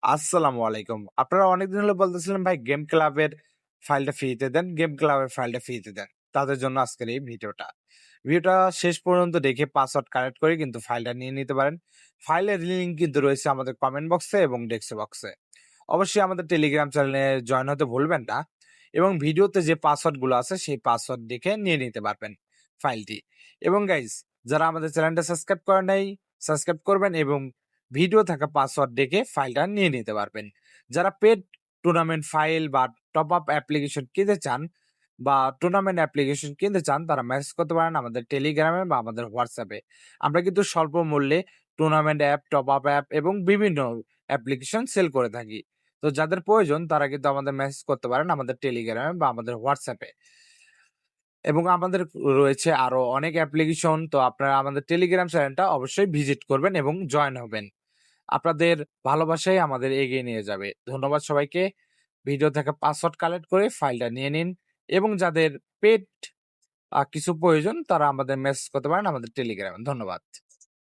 আসসালামু আলাইকুম। আপনারা অনেকদিন হলো বলতেছিলেন ভাই গেম ক্লাবের ফাইলটা ফ্রিতে দেন, গেম ক্লাবের ফাইলটা ফ্রিতে দেন। তাদের জন্য আজকের এই ভিডিওটা। ভিডিওটা শেষ পর্যন্ত দেখে পাসওয়ার্ড কারেক্ট করে কিন্তু ফাইলটা নিয়ে নিতে পারেন। ফাইলের লিংক কিন্তু রয়েছে আমাদের কমেন্ট বক্সে এবং ডেস্ক বক্সে। অবশ্যই আমাদের টেলিগ্রাম চ্যানেলে জয়েন হতে ভুলবেন না এবং ভিডিওতে যে পাসওয়ার্ড গুলো আছে সেই পাসওয়ার্ড দেখে নিয়ে নিতে পারবেন ফাইলটি। এবং গাইস, যারা আমাদের চ্যানেলটা সাবস্ক্রাইব করেন নাই, সাবস্ক্রাইব করবেন এবং ভিডিও থাকা পাসওয়ার্ড দেখে ফাইলটা নিয়ে নিতে পারবেন। যারা পেড টুর্নামেন্ট ফাইল বা টপ আপ অ্যাপ্লিকেশন কিনতে চান বা টুর্নামেন্ট অ্যাপ্লিকেশন কিনতে চান, তারা মেসেজ করতে পারেন আমাদের টেলিগ্রামে বা আমাদের হোয়াটসঅ্যাপে। আমরা কিন্তু স্বল্প মূল্যে tournament app, top up app এবং বিভিন্ন অ্যাপ্লিকেশন সেল করে থাকি। তো যাদের প্রয়োজন তারা কিন্তু আমাদের মেসেজ করতে পারেন আমাদের টেলিগ্রামে বা আমাদের হোয়াটসঅ্যাপে। এবং আমাদের রয়েছে আরো অনেক অ্যাপ্লিকেশন। তো আপনারা আমাদের টেলিগ্রাম চ্যানেলটা অবশ্যই ভিজিট করবেন এবং জয়েন হবেন। আপনাদের ভালোবাসাই আমাদের এগিয়ে নিয়ে যাবে। ধন্যবাদ সবাইকে। ভিডিও থেকে পাসওয়ার্ড কালেক্ট করে ফাইলটা নিয়ে নিন এবং যাদের পেড কিছু প্রয়োজন তারা আমাদের মেসেজ করতে পারেন আমাদের টেলিগ্রামে। ধন্যবাদ।